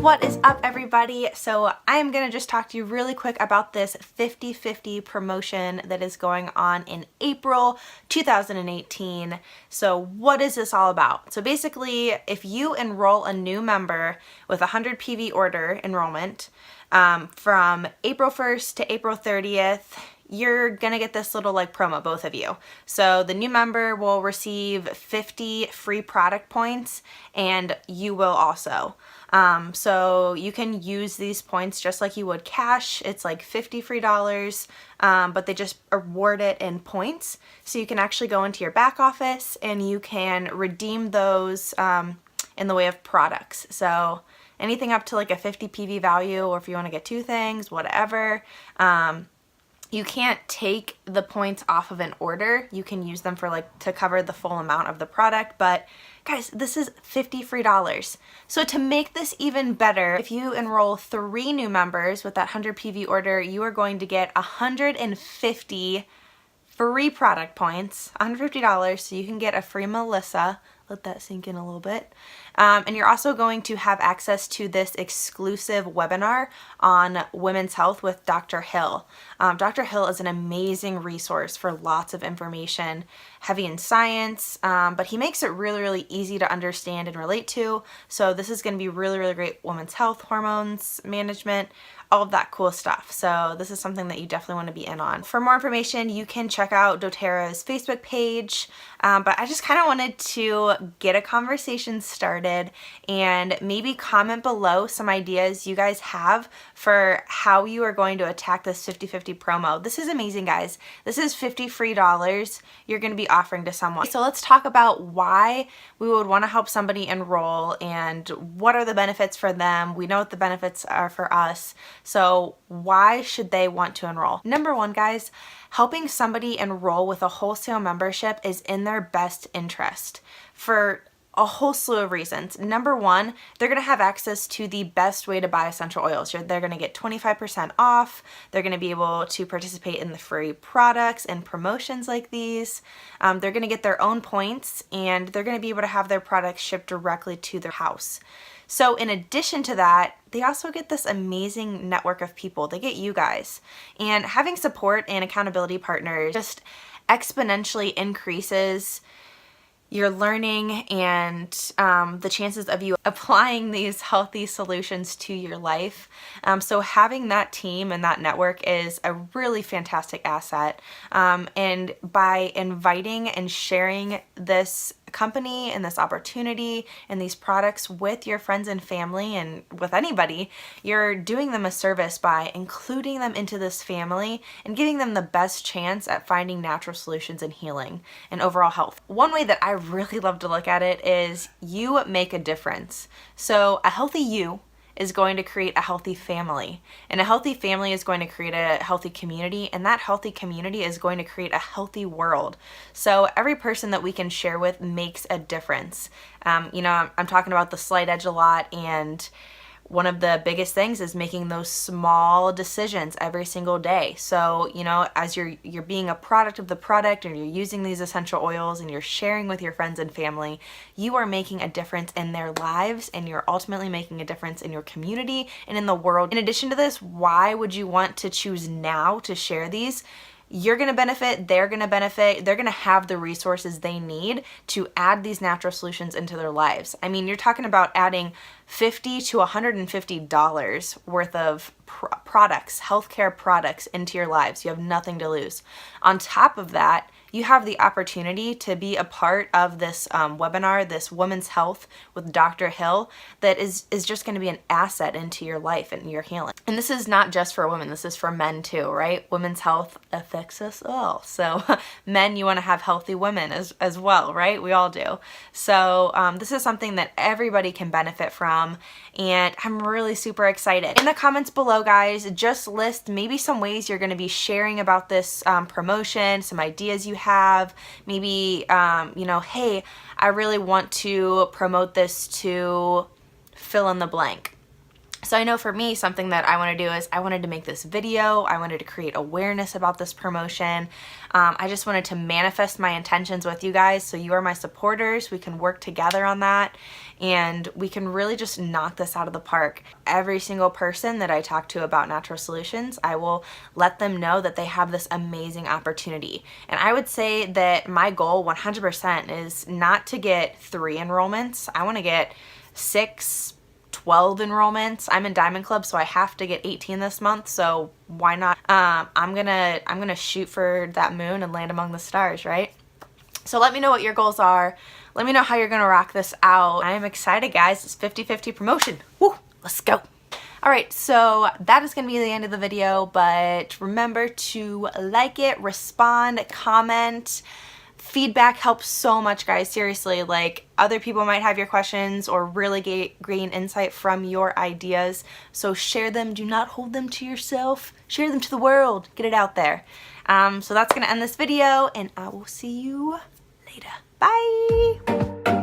What is up, everybody? So I'm going to just talk to you really quick about this 50/50 promotion that is going on in April 2018. So what is this all about? So basically, if you enroll a new member with a 100 PV order enrollment from April 1st to April 30th, you're gonna get this little like promo, both of you. So the new member will receive 50 free product points, and you will also. So you can use these points just like you would cash. It's like $50 free, but they just award it in points. So you can actually go into your back office and you can redeem those in the way of products. So anything up to like a 50 PV value, or if you want to get two things, whatever. You can't take the points off of an order. You can use them for like to cover the full amount of the product, but guys, this is $50 free. So to make this even better, if you enroll 3 new members with that 100 PV order, you are going to get 150 free product points, $150, so you can get a free Melissa. Let that sink in a little bit. And you're also going to have access to this exclusive webinar on women's health with Dr. Hill. Dr. Hill is an amazing resource for lots of information, heavy in science, but he makes it really, really easy to understand and relate to. So this is going to be really, really great women's health, hormones management, all of that cool stuff. So this is something that you definitely want to be in on. For more information, you can check out doTERRA's Facebook page, but I just kind of wanted to get a conversation started and maybe comment below some ideas you guys have for how you are going to attack this 50/50 promo. This is amazing, guys. This is $50 free you're going to be offering to someone. So let's talk about why we would want to help somebody enroll and what are the benefits for them. We know what the benefits are for us. So why should they want to enroll? Number one, guys, helping somebody enroll with a wholesale membership is in their best interest for a whole slew of reasons. Number one, they're going to have access to the best way to buy essential oils. They're going to get 25% off. They're going to be able to participate in the free products and promotions like these. They're going to get their own points, and they're going to be able to have their products shipped directly to their house. So in addition to that, they also get this amazing network of people. They get you guys. And having support and accountability partners just exponentially increases your learning and the chances of you applying these healthy solutions to your life. So having that team and that network is a really fantastic asset. And by inviting and sharing this company and this opportunity and these products with your friends and family and with anybody, you're doing them a service by including them into this family and giving them the best chance at finding natural solutions and healing and overall health. One way that I really love to look at it is you make a difference. So a healthy you is going to create a healthy family, and a healthy family is going to create a healthy community, and that healthy community is going to create a healthy world. So every person that we can share with makes a difference. I'm talking about the slight edge a lot, and one of the biggest things is making those small decisions every single day. So, as you're being a product of the product, and you're using these essential oils and you're sharing with your friends and family, you are making a difference in their lives, and you're ultimately making a difference in your community and in the world. In addition to this, why would you want to choose now to share these? You're going to benefit, they're going to benefit, they're going to have the resources they need to add these natural solutions into their lives. I mean, you're talking about adding $50 to $150 worth of products, healthcare products into your lives. You have nothing to lose. On top of that, you have the opportunity to be a part of this webinar, this Women's Health with Dr. Hill, that is just going to be an asset into your life and your healing. And this is not just for women, this is for men too, right? Women's health affects us all. So men, you want to have healthy women as well, right? We all do. So this is something that everybody can benefit from, and I'm really super excited. In the comments below, guys, just list maybe some ways you're going to be sharing about this promotion, some ideas you have. Maybe, hey, I really want to promote this to fill in the blank. So I know for me, something that I want to do is I wanted to make this video. I wanted to create awareness about this promotion. I just wanted to manifest my intentions with you guys. So you are my supporters. We can work together on that and we can really just knock this out of the park. Every single person that I talk to about natural solutions, I will let them know that they have this amazing opportunity. And I would say that my goal 100% is not to get 3 enrollments. I want to get 6, 12 enrollments. I'm in Diamond Club, so I have to get 18 this month, so why not? I'm gonna shoot for that moon and land among the stars, right? So let me know what your goals are. Let me know how you're gonna rock this out. I am excited, guys. It's 50-50 promotion. Woo, let's go. All right, so that is gonna be the end of the video, but remember to like it, respond, comment. Feedback helps so much, guys. Seriously, like, other people might have your questions or really gain insight from your ideas. So share them. Do not hold them to yourself. Share them to the world. Get it out there. So that's going to end this video, and I will see you later. Bye.